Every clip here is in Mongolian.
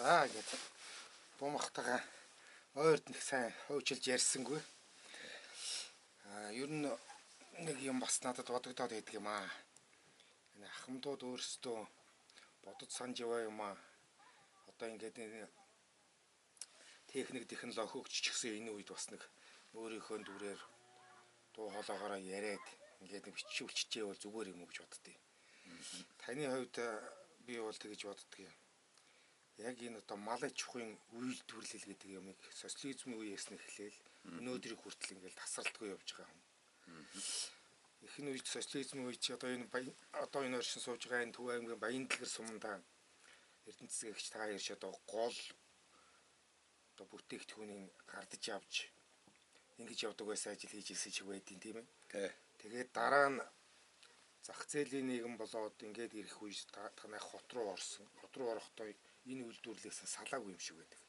За ингээд бумахтагаа ойрд нэг сайн хойчилж ярьсангүй. Ер нь нэг юм бас надад бодогдоод байдаг юм аа. Энэ ахмадууд өөрсдөө бодож санаж яваа юм аа. Одоо ингээд нэг техник технологи хөгжчихсэн энэ үед бас нэг өөрийнхөө дүрээр дуу хоолойгоороо яриад ингээд нэг биччихээ бол зүгээр юм уу гэж боддتي. Таны хувьд би бол тэгж боддتي. Яг энэ одоо мал аж ахуйн үйлдвэрлэл гэдэг юмыг социализмын үеэс нь эхлээл өнөөдрийг хүртэл ингээд тасралтгүй явж байгаа юм. Ихэнх үед социализмын үед чи одоо энэ оршин сууж байгаа энэ Төв аймгийн Баяндлгэр сумдаа Эрдэнэцгийгч та ирж одоо гол одоо бүтээгдэхүүнийг гардаж авч ингэж явдаг байсан ажил хийж ирсэн чиг байдیں۔ Тийм ээ. Тэгээд дараа нь зах зээлийн нийгэм болоод ингээд ирэх үе танай хот руу орсон. Хот руу орохдоо энэ үйлдвэрлэлээс салаагүй юм шиг байдаг.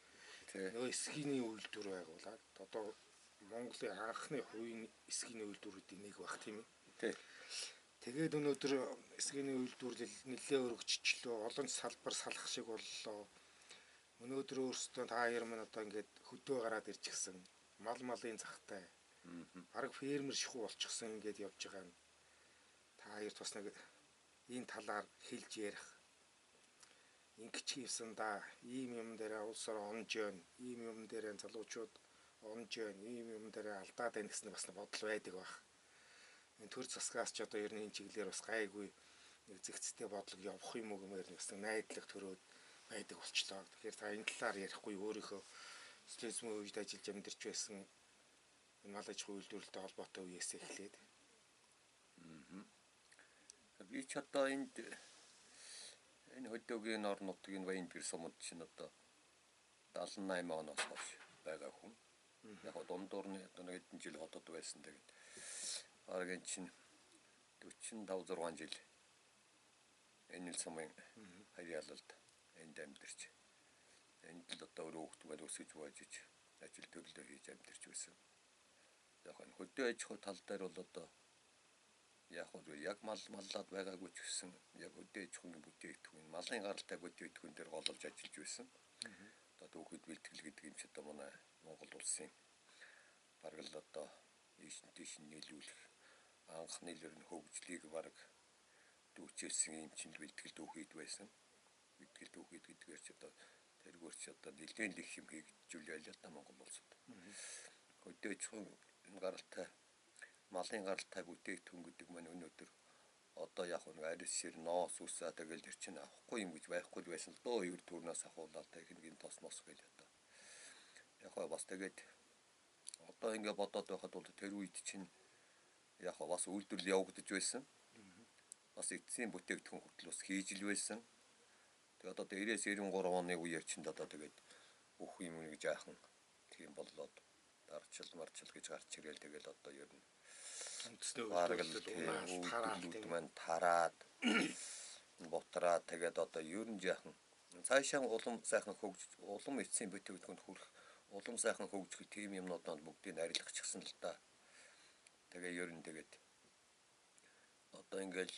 Нөө эсхийний үйлдвэр байгуулаад одоо Монголын анхны хувийн эсхийний үйлдвэрүүдийн нэг баг тийм ээ. Тэгээд өнөөдөр эсхийний үйлдвэрлэл нэлээд өргөжчлөө, олон салбар салах шиг боллоо. Өнөөдөр өөрсдөө та хоёр минь одоо ингээд хөдөө гараад ирчихсэн. Малын захтай. Бараг фермер шихүү болчихсон ингээд явж байгаа юм. Та хоёрт бас нэг энэ талаар хэлж ярих. Ингэж хийсэн да. Ийм юм дээр улсаар онж яана. Ийм юм дээр залуучууд онж яана. Ийм юм дээр алдаад байна гэсэн бас бодол байдаг баг. Энэ төр засгаас ч одоо ер нь энэ чиглэлээр бас гайгүй нэг зэгцтэй бодлого явах юм уу гэмээр бас найдлага төрөөд байдаг болчлоо. Тэгэхээр та энэ талаар ярихгүй өөрийнхөө социализмын үед ажиллаж амьдарч байсан энэ мал аж ахуйн үйлдвэрлэлтэй холбоотой үеэс эхлээд. Би ч одоо энэ хөдөөгийн орон нутгийн Баяндлгэр сумд чинь одоо 78 оноос хойш байгаа хүн. Яг дундуур нь одоо нэг хэдэн жил хотод байсан. Тэгээд аргын чинь 45-6 жил энэ л сумын хаяалалд энд амьдарч энд л одоо өөрөө хүүхдүүд өсөж буужиж ажил төрлөө хийж амьдарч байсан. Яг энэ хөдөө аж ахуй тал дээр бол одоо яг маллаад байгаагүй ч гэсэн яг хөдөө аж ахуйн бүтээгдэхүүн малын гаралтай бүтээгдэхүүн дээр голж ажиллаж байсан. Одоо түүхэд бэлтгэл гэдэг юм ч одоо манай Монгол улсын бараг л одоо ийш нийлүүлэх анхны л хөгжлийг бараг дүүчилсэн юм чинь бэлтгэл түүхэд байсан. Бэлтгэл түүхэд гэдгээр ч одоо тэргээр ч одоо нэлээд их юм хийгдүүлээ л да Монгол улсад. Хөдөө аж ахуйн гаралтай малын гаралтай бүтээгдэхүүн гэдэг маань өнөөдөр одоо яг нэг арьс шир ноос үсээ тэгэл тэр чинь авахгүй юм гэж байхгүй байсан л дөө ер төрнөөс ахуулаад техникийн тос мос гэж одоо яг бас тэгээд одоо ингэ бодоод байхад бол тэр үед чинь яг бас үйлдвэрлэл явагдаж байсан. Бас эцсийн бүтээгдэхүүн хүртэл бас хийж л байсан. Тэгээд одоо 90-93 оны үеэр чинь одоо тэгээд бүх юм нэг жаахан тийм боллоод дарчил гэж гарч ирэл тэгэл одоо ер нь бараг л үйлдвэрлэлүүд маань тараад бутраад тэгээд одоо ер нь жаахан цаашаа улам сайхан улам эцсийн бүтээгдэхүүнд хүрэх улам сайхан хөгжих тийм юмнуудад бүгдийг арилгачихсан л да. Тэгээ ер нь тэгээд одоо ингээл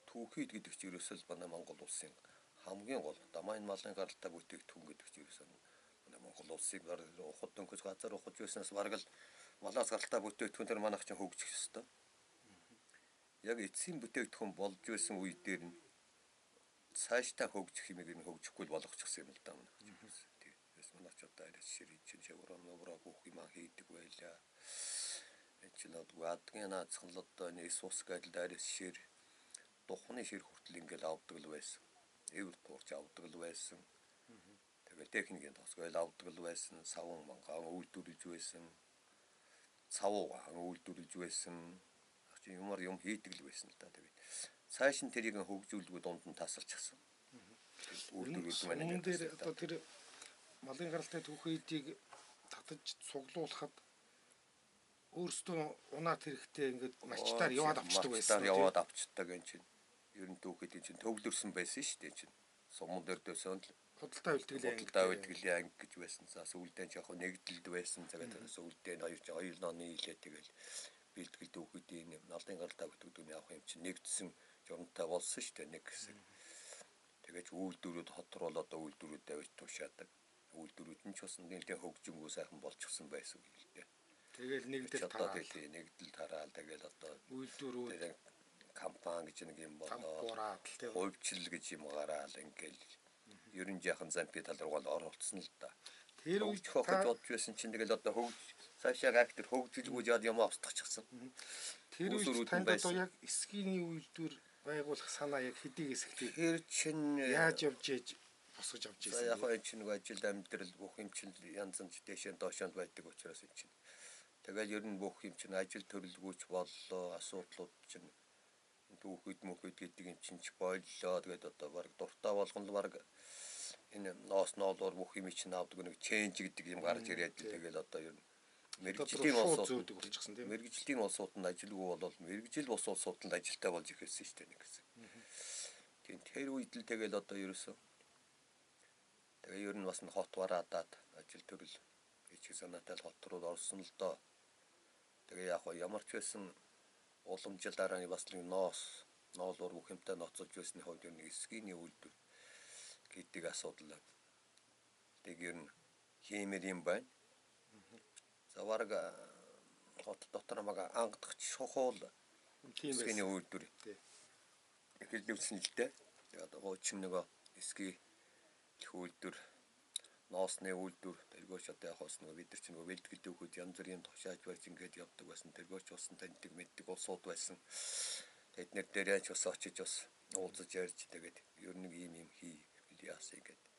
түүхийд гэдэг чинь ерөөсөө манай Монгол улсын хамгийн гол дамайн малын гаралтай бүтээгдэхүүн гэдэг чинь ерөөсөө манай Монгол улсыг ухад дөнгөж газар ухаж байснаас бараг л малаас гаралтай бүтээгдэхүүн төр манайх чинь хөгжих ёстой. Яг эцсийн бүтээгдэхүүн болж байсан үе дээр нь цаашдаа хөгжих юмыг нь хөгжихгүй болгочихсон юм л да манайх чинь. Тэгээс манайх ч одоо арай ширий чинь шавраа бүх юм хийдэг байлаа. Энэ чинь адгийн наацхан л одоо нэг сус гэдэл арай шир тухны шир хүртэл ингээл авдаг л байсан. Эвэр туурч авдаг л байсан. Тэгээд техникийн тосгойл авдаг л байсан. Савн мангаан үйлдвэрлэж байсан. Цавуугаан үйлдвэрлэж байсан. Юмар юм хийдэг л байсан л да. Тэгээд цааш нь тэрийг хөгжүүлгүй дунд нь тасалчихсан. Үйлдвэрлэл маань дээр одоо тэр малын гаралтай түүхийдийг татаж цуглуулахад өөрсдөө унаад хэрэгтэй ингээд малчтаар яваад авчдаг байсан. Яваад авчдаг энэ чинь ер нь түүхэд энэ чинь төвлөрсөн байсан шүү дээ чинь. Суман дээр дэвсэн л худалдаа бэлтгэлийн анги гэж байсан. За сүүлдээ ч яг нэгдэлд байсан. Тэгээд сүүлдээ 2 оны хилээ тэгэл бэлтгэл түүхэдийн малын гаралтай бүтээгдэхүүн явах юм чинь нэгдсэн журамтай болсон шүү дээ нэг хэсэг. тэгэж үйлдвэрүүд хот руу л одоо үйлдвэрүүд тавьж тушаадаг. Үйлдвэрүүд нь ч бас нэлээд хөгжингөө сайхан болчихсон байсан юм л дээ. Тэгэл нэгдэл тараал. Нэгдэл тараал тэгэл одоо Үйлдвэрүүд компани гэж нэг юм болоо. Бураад л тийм. Хувьчил гэж юм гараал ингээл ер нь яхан зампи тал руугаа л оролцсон л да. Тэр үед хөгжих бодж байсан чинь тэгэл одоо цаашаа актер хөгжилгүү жаад юм австахчихсан. Тэр үед танд одоо яг эсгийн үйлдвэр байгуулах санаа яг хэдийгээс эхлэв. Тэр чинь яаж явж ээж босгож авч ирсэн. Яг энэ чинь нэг ажил амьдрал бүх юм чинь янз янз дэшээ доошонд байдаг учраас энэ чинь. Тэгэл ер нь бүх юм чинь ажил төрөлгүйч боллоо, асуудлууд чинь түүхэд мөхөд гэдэг юм чинь боллоо. Тэгээд одоо баг дуртай болгон л баг энэ ноос ноолоор бүх юм чинь авдаг нэг ченж гэдэг юм гарч ирээд тэгэл одоо ер нь мэрэгжлийн улсууд болчихсон тийм. Мэрэгжлийн улсуудад ажилгүй болол мэрэгжил бус улсуудад ажилтаа болж ирсэн шүү дээ нэг гэсэн. Тийм тэр үед л тэгэл одоо ерөөсөө тэгээ ер нь бас хот бараадаад ажил төрөл хийчих санаатай хот руу орсон л доо. Тэгээ яг ямар ч байсан уламжлалаараа бас нэг ноолоор бүх юмтай ноцолж байсны хувьд нэг эсгийн үйлдвэр гэдэг асуудал. Тэг ер нь хиймэр юм байна. За бараг хот дотор намайг ангадах шухуул эсгийн үйлдвэр. Эхэлсэн л дээ. Тэгээд хуучин нөгөө эсгийн үйлдвэр ноосны үйлдвэр тэргөөч одоо яг бас нөгөө бид нар чинь нөгөө бэлтгэл өгөхөд янз бүрийн тушааж барьж ингээд явдаг байсан. Тэргөөч болсон таньдаг мэддэг улсууд байсан. Тэднэр дээрээч бас очиж бас уулзаж ярьж тэгээд ер нь ийм юм хий яасан гэдэг.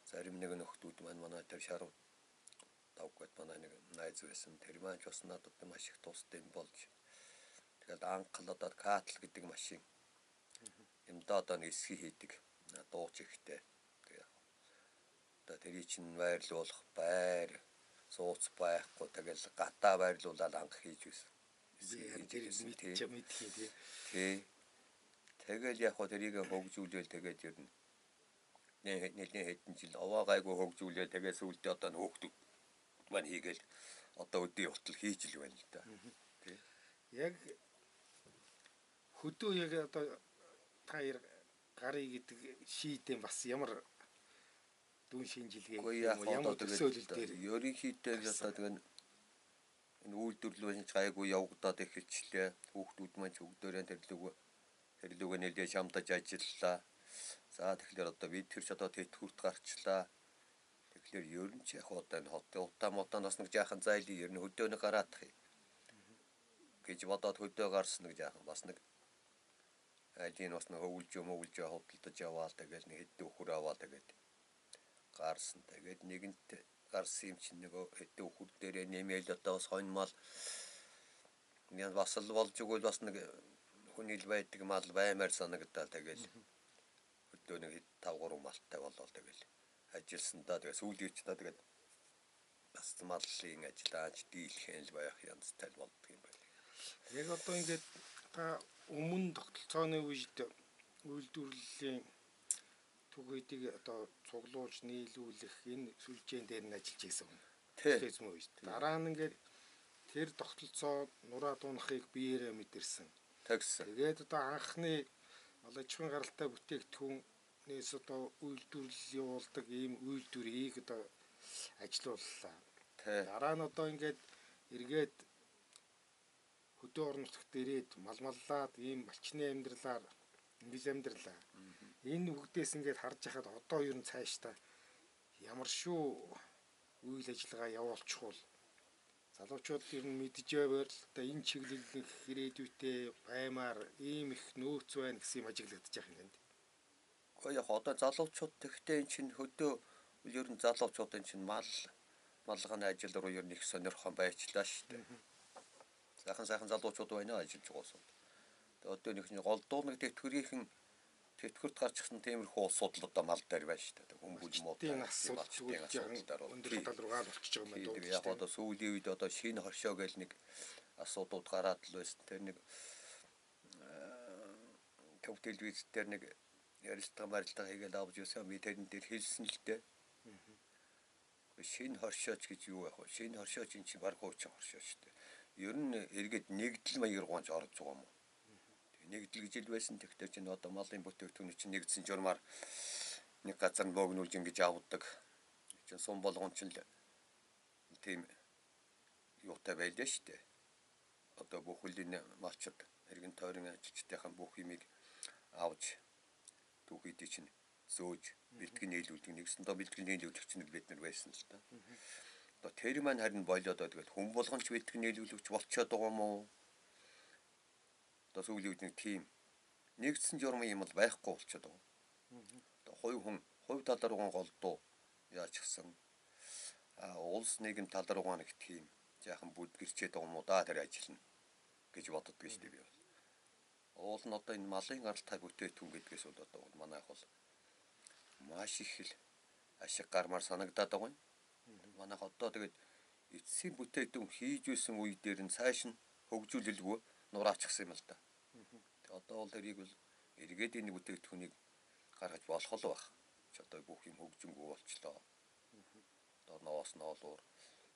Зарим нэг нөхдүүд манай тэр шаруу давгад манай нэг найз байсан. Тэр маань ч бас надад маш их тустай юм болж. Тэгээд анхлаад катл гэдэг машин юмдаа одоо нэг эсхий хийдэг. Дууч ихтэй. Одоо тэрий чинь байрлуулах байр сууц байхгүй тэгэл гатаа байрлуулаад анх хийж байсан. Тий. Тэгэл яг хоо тэрийг хөгжүүлээл тэгээд ер нь нэлээд хэдэн жил овоо гайгүй хөгжүүлээ тэгээд сүулдэ одоо хөөхтүүд маань хийгээл одоо өдөө утал хийж л байна л да. Тий. Яг хөдөө яг одоо таяр гарыг гэдэг шийдэн бас ямар дүн шинжилгээ ямар төсөөлөл дээр ерөнхийдөө одоо тэгээд энэ үйлдвэрлэл гайгүй явагдаад эхэлчлээ. Хүүхдүүд маань өгдөөрөө тэрлүүгээ нэлээд шамтаж ажиллалаа. За тэгэхээр одоо бид тэр ч одоо тэтгэврт гарчлаа. Тэгэхээр ер нь ч яг одоо энэ утаа-мотоноос нэг жаахан зайлын ер нь хөдөөний гараадах юм. Гэж бодоод хөдөө гарсан нэг жаахан бас нэг айлын бас нэг хөвлж худалдаж яваал тэгэл нэг хэдэн өхөр аваа тэгээд гарсан. Тэгээд нэгэнт гарсан юм чинь нөгөө хэдэн өхөр дээрээ нэмэл одоо бас хоньмал яг бас л болж өгвөл бас нэг хүний л байдаг мал баймаар санагдал тэгэл хөдөө нэг 5-3 малтай болол тэгэл ажилласандаа тэгээ сүүлдээ ч тэгээд бас маллын ажиллаач дийлхэн л байх янзтай л болдго юм байна. Яг одоо ингээд та өмнө тогтолцооны үед үйлдвэрлэлийн түгээдийг одоо цуглуулж нийлүүлэх энэ сүлжээн дээр нь ажиллаж байсан юм. Тийм үү? Дараа нь ингээд тэр тогтолцоо нураа дуунахыг биеэрээ мэдэрсэн. Тэгээд одоо анхны аж ахуйн гаралтай бүтээгдэхүүнээс одоо үйлдвэрлэл явуулдаг ийм үйлдвэрийг одоо ажилууллаа. Дараа нь одоо ингээд эргээд хөдөө орон нутагт ирээд маллаад ийм малчны амьдралаар ингэж амьдралаа. Энэ бүгдээс ингээд харж яхад одоо ер нь цаашдаа ямар шүү үйл ажиллагаа явуулчих бол залуучууд ер нь мэдж байвал одоо энэ чиглэлийг ирээдүйдээ баймаар ийм их нөөц байна гэсэн юм ажиглагдаж байгаа юм. Гэхдээ яг одоо залуучууд тэгтээ эн чинь хөдөө ер нь залуучуудын чинь малганы ажил руу ер нь их сонирхон байчлаа шүү дээ. Сайхан залуучууд байна ажиллаж байгаа. Тэгээ одоо нэг голдуу нэг тэтгэврт гарчихсан тиймэрхүү улсууд л одоо мал дээр байна шүү дээ. Хүмүүж муутай асуудал өндөр тал руугаа болчихж байгаа юм байна. Яг одоо сүүлийн үед одоо шинэ хоршоо гэл нэг асуудууд гараад л байсан. Тэр нэг телевиз дээр нэг ярилцлага хийгээл авч юусан би тэрэн дээр хэлсэн л дээ. Шинэ хоршооч гэж юу яах вэ? Шинэ хоршооч эн чинь баг хуучин хоршоо шүү дээ. Ер нь эргээд нэгдэл маягаар гонж орж байгаа юм уу? нэгдэл гэж ил байсан. Тэгтээ чинь одоо малын бүтээгдэхүүн чинь нэгдсэн журмаар нэг газар нь богнуулж ингэж авдаг. Чинь сум болгон чинь л тийм юутай байлаа шүү дээ. Одоо бүх үлийн малчид эргэн тойрон ажилчдынхаа бүх юмыг авч түүхийдээ чинь зөөж бэлтгэн нийлүүлдэг. Нэгсэндээ бэлтгэн нийлүүлэгч нь бид нар байсан л та. Одоо тэр маань харин болоод тэгэл хүн болгонч бэлтгэн нийлүүлэгч болчиход байгаа юм уу? Одоо сүүлийн үед нэг тийм нэгдсэн журмын юм бол байхгүй болчиход байгаа. Одоо хувь тал руугаа голдуу яаж гисэн улс нийгэм тал руугаа нэг тийм яахан бүд гэрчээд байгаа юм уу да тэр ажиллана гэж боддог шүү дээ би бол. Уул нь одоо энэ малын гаралтай бүтээтгүн гэдгээс бол одоо манайх бол маш их л ашиг гармаар санагдаад байгаа юм. Манайх одоо тэгээд эцсийн бүтээтгүн хийж байсан үе дээр нь цааш нь хөгжүүлэлгүй нураачихсан юм л да. Тэгээд одоо бол тэрийг бол эргээд энэ бүтээтгүнийг гаргаж болох л байх. Ч одоо бүх юм хөгжингүү болчлоо. Одоо ноос ноолуур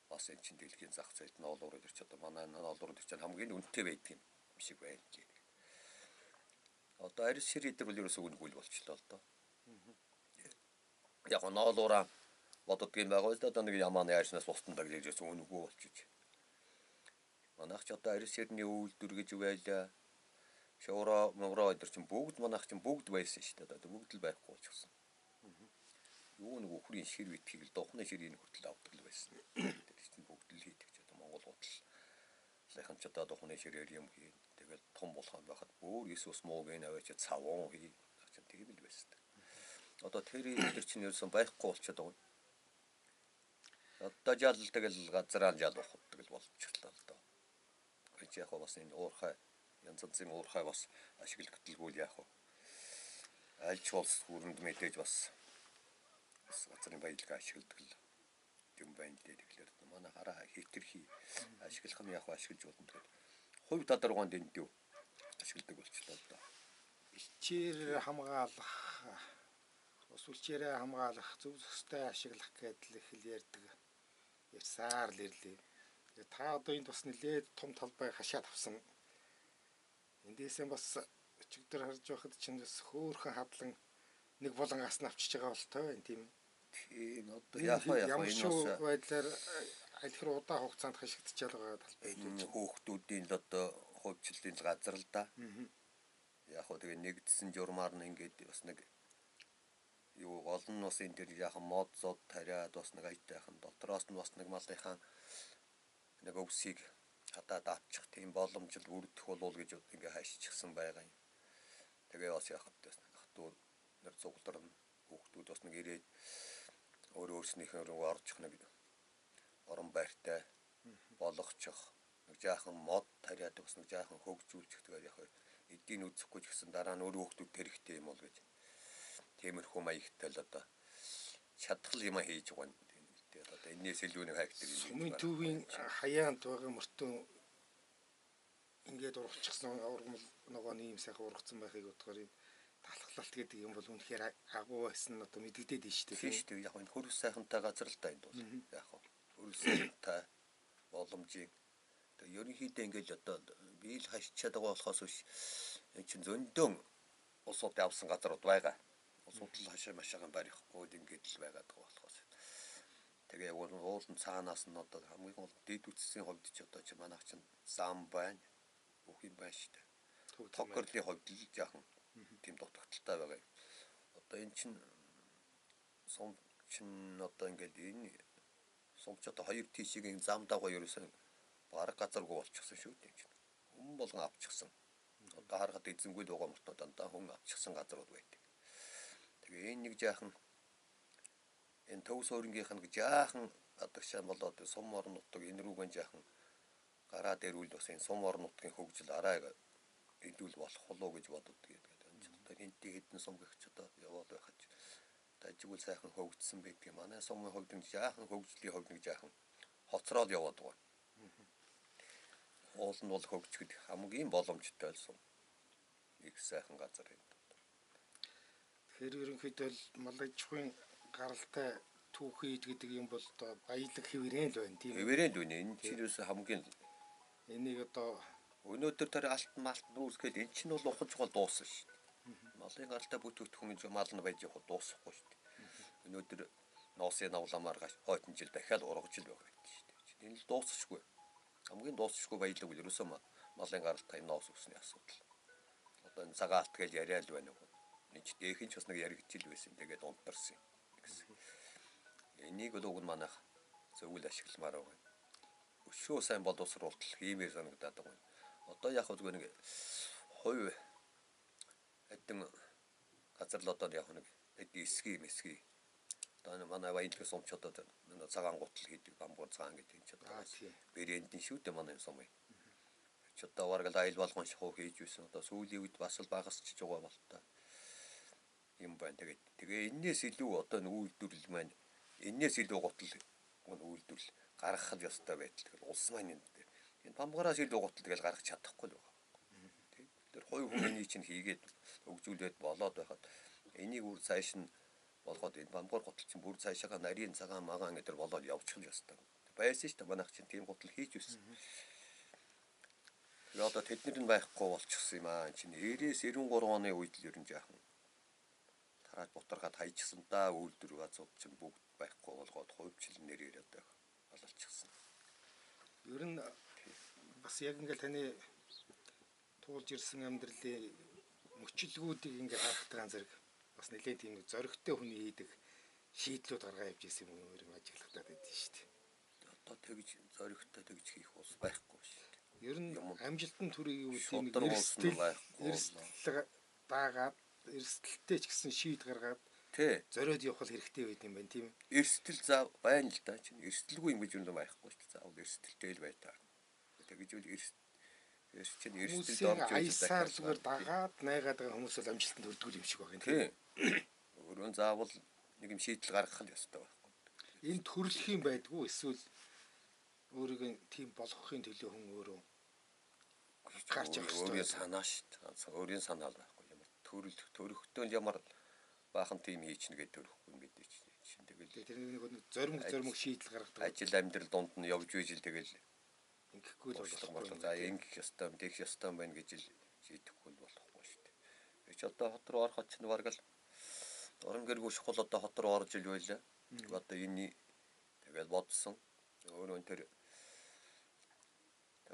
бас энэ чинь дэлхийн зах зээлд ноолуур гэж ч одоо манай ноолуур гэж хамгийн үнэтэй байдаг юм шиг байна л. Одоо арьс шир идэр бол ерөөсөө үнгүүл болчлоо л доо. Яг ноолуураа боддгийн байгаа л да одоо нэг ямааны арьснаас бусдандаа гэж үнгүү болчих. Манайх ч одоо арьс ширний үйлдвэр гэж байлаа. Шуураа мовроо өдр чинь бүгд манайх чинь бүгд байсан шүү дээ. Одоо бүгд л байхгүй болчихсон. Юу нэг өхрийн шир битгийг л дохны ширийн хүртэл авдаг л байсан. Тэр чинь бүгд л хийдэг ч одоо Монгол бодол. Сайхан ч одоо дохны ширээр юм хийн. Тэгэл том болгоод байхад бүр Иесус мууг энэ аваач цавон хий. Чинь тийм л байсан. Одоо тэр өдр чинь ерөөсөн байхгүй болчиход байгаа. Одоо жал тэгэл газараа жал ухдаг л болчихлоо л доо. Гэж яг бас энэ уурхай янз бүрийн уурхай бас ашиглагдaltaгүй яах вэ? Альч улс хүрээнд мэдээж бас газрын баялаг ашигладаг л юм байна дээ. Тэгэхээр манай хараа хэтэрхий ашиглах нь яг ашиглаж болно гэдэг. Хувь тадаргуунд энд юу ашигладаг болчихлоо л доо. Илчээр хамгаалах, ус үлчээрээ хамгаалах, зөв зөвстэй ашиглах гэдэл их л ярьдаг. Ярьсаар л ирлээ. Тэгээ та одоо энд бас нэлээд том талбай хашаад авсан. Эндээсээ бас өчигдөр харж байхад чинь бас хөөхөн хадлан нэг булангаас нь авчиж байгаа болтой байна тийм ээ. Тийм одоо яг энэ бас байдлаар аль хэр удаан хугацаанд хашигдчихж байгаа талбай энэ хөөхтүүдийн л одоо хувьчлалын газар л да. Яг хөө тэгээ нэгдсэн журмаар нь ингээд бас нэг юу олон нь бас энэ дээр яахан мод зод тариад бас нэг аятайхан дотроос нь бас нэг малынхаа нэг өвсийг хадаад авчих тийм боломжтой бүрдэх болов гэж ингээ хайшчихсан байгаа юм. Тэгээ бас яхад хатуу нэр цугларна хүүхдүүд бас нэг ирээд өөрснийхөө рүү орчих нэг орон байртай болгочих нэг жаахан мод тариад бас нэг жаахан хөгжүүлчих тэгээ яг эдийн үзэхгүй ч гэсэн дараа нь өөр хүүхдүүд хэрэгтэй юм бол гэж тиймэрхүү маягтай л одоо чадхал юм хийж байгаа юм. Одоо энэс илүү нэг хайгдаг юм. Сүмийн төвийн хаяанд байгаа мөртөө ингээд урагчихсан ургамал нөгөө ийм сайхан ургацсан байхыг бодохоор талхлалт гэдэг юм бол үнэхээр агуу байсан нь одоо мэдэгдээд байна шүү дээ. Тийм шүү дээ. Яг энэ хөрөс сайхантай газар л да энд бол. Яг хөрөс сайхантай боломжийг тэгээ ерөнхийдөө ингээд одоо би л хашчаад байгаа болохоос биш энэ чинь зөндөн улсууд явсан газрууд байгаа. Улсууд л хашаа машаахан барихгүй ингээд л байгаад байгаа болохоос. Тэгээ уулын цаанаас нь одоо хамгийн гол дэд үтсийн хувьд ч одоо чи манайх чинь зам байна. Бүх юм байна шүү дээ. Токорлын хувьд л жаахан тийм дутагдaltaй байгаа юм. Одоо эн чинь сум чинь одоо ингээд энэ сумч одоо хоёр тишийн зам дагуу ерөөсөн бараг газаргүй болчихсон шүү дээ. Хүн болгон авчихсан. Одоо харахад эзэнгүй л байгаа мөртөө дандаа хүн авчихсан газрууд байдаг. Тэгээ энэ нэг жаахан энэ төв суурьнгийнх нь жаахан гадагшаа болоод сум орон нутаг энэ рүүгэн жаахан гараад ирвэл бас энэ сум орон нутгийн хөгжил арай идүүл болох болоо гэж бодод гэдэг. Одоо энтиг хэдэн сум гэх ч одоо яваад байхад тажиггүй сайхан хөгжсөн байдаг. Манай сумын хувьд нь жаахан хөгжлийн хувьд нэг жаахан хоцроод яваад байгаа. Уул нь бол хөгжөхөд хамгийн боломжтой л сум. Их сайхан газар юм. Тэгэхээр ерөнхийдөө мал аж ахуйн гаралтай түүхийд гэдэг юм бол одоо баялаг хэвээрээ л байна тийм үү? Хэвээрээ л үнэ. Энэ чирээс хамгийн энийг одоо Өнөөдөр тэр алт малт нүүсгээд эн чинь бол ухаж гол дууссан шүү дээ. Малын гаралтай бүтээгдэхүүн хүн мал нь байж явах дуусахгүй шүү дээ. Өнөөдөр ноосыг навламаар гаш хойдон жил дахиад ургаж ил байгаа гэдэг шүү дээ. Энэ л дуусчихгүй. Хамгийн дуусчихгүй баялаг үл ерөөсөө малын гаралтай ноос өсний асуудал. Одоо энэ цагаан алт гэж яриа л байна уу. Энд ч дээхэн ч бас нэг яригдчихил байсан. Тэгээд унтарсан гэсэн. Энийг бол уг нь манайх зөвл ашигламаар байгаа. Өшөө сайн боловсруулалт хиймээр санагдаад байгаа. Одоо яг хөө нэг хувь хэдэн газар л одоо яг нэг эсгий мэсгий. Одоо манай баялагын сумч одоо цагаан гутал хийдэг бамбур цагаан гэдэг юм ч одоо брэндийн шүү дээ манай сум. Ч одоо варгал айл болгон шахуу хийж байсан. Одоо сүүлийн үед бас л багасч байгаа бол та юм байна. Тэгээ энээс илүү одоо нэг үйлдвэрлэл маань энээс илүү гутал үйлдвэрлэл гаргах ёстой байдал. Улс маань энэ бамбураас илүү гутал тэгэл гаргах чадахгүй л байгаа. Тэр хувь хүний чинь хийгээд хөгжүүлээд болоод байхад энийг үр цааш нь болгоод энэ бамбур гутал чинь бүр цаашаага нарийн цагаан магаан гэдэр болоод явуучих л ёстой. Байсан шүү дээ манайх чинь тийм гутал хийж байсан. Тэгээ одоо тэднэр нь байхгүй болчихсон юм аа. Чинь 90-93 оны үед л ер нь жаахан тарааж бутаргаад хайчихсан да үйлдвэр газууд чинь бүгд байхгүй болгоод хувьчлал нэрээр одоо бололчихсон. Ер нь бас яг ингээл таны туулж ирсэн амьдралын мөчлгүүдийг ингээ харахтаан зэрэг бас нэлээд тийм зоригтой хүний хийдэг шийдлүүд гаргаа явж исэн юм уу ажиглагтаад байдсан шүү дээ. Одоо тэгж зоригтой тэгж хийх ус байхгүй шүү дээ. Ер нь амжилтанд хүрэх үеийн эрсдэл дагаад эрсдэлтэй ч гэсэн шийд гаргаад зориод явах хэрэгтэй байт юм байна тийм ээ. Эрсдэл зав байна л да чинь эрсдэлгүй юм гэж юм байхгүй шүү дээ. Заавал эрсдэлтэй л бай та. Тэгж үл чинь эрсдэлд орж аясаар зүгээр дагаад найгаад байгаа хүмүүс л амжилтанд хүрдэг юм шиг байна тийм. Өөрөө заавал нэг юм шийдэл гаргах л ёстой байхгүй. Энд төрлөх юм байдгүй эсвэл өөрийн тийм болгохын төлөө хүн өөрөө гарч явах хэрэгтэй санаа шүү дээ. Өөрийн санаа л байхгүй юм. Төрөхтөө ямар баахан тийм хийчихнэ гэдэг төрөхгүй мэдээч. Тэгэл тэр нэг зоримог шийдэл гаргадаг. Ажил амьдрал дунд нь явж үйжил тэгэл ингэхгүй л болохгүй. За ингэх ёстой, тэгэх ёстой байна гэж л шийдэхгүй л болохгүй шүү дээ. Эч одоо хот руу ороход ч нэг л орон гэргүй шухал одоо хот руу орж ил байлаа. Одоо энэ тэгэл бодсон. Өөрөө тэр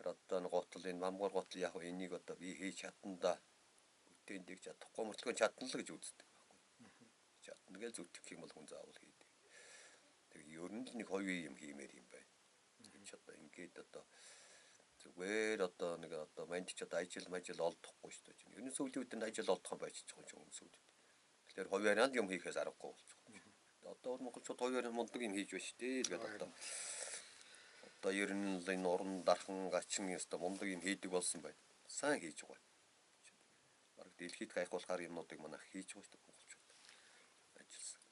одоо нэг гутал энэ бамбур гутал яг энийг одоо би хийж чадна да. Үтэн дэг чадахгүй мөртлөө чадна л гэж үздэг байхгүй. Чадна гэж зүтгэх юм бол хүн заавал хийдэг. Тэгээ ер нь л нэг хоёрын юм хиймээр юм байна. Тэгэж одоо ингээд одоо зүгээр одоо нэг одоо манд ч одоо ажил олдохгүй шүү дээ. Ер нь сүүлийн үед нь ажил олдох юм байж байгаа юм сүүлийн. Тэгэхээр хоёрын юм хийхээс аргагүй болчихсон. Одоо монголчууд хоёрын мундаг юм хийж байна шүү дээ. Тэгээд одоо ер нь л энэ уран дархан гачин ёстой мундаг юм хийдэг болсон байна. Сайн хийж байгаа. Бараг дэлхийд гайхуулахар юмнуудыг манайх хийж байгаа шүү дээ монголчууд. Ажилласан.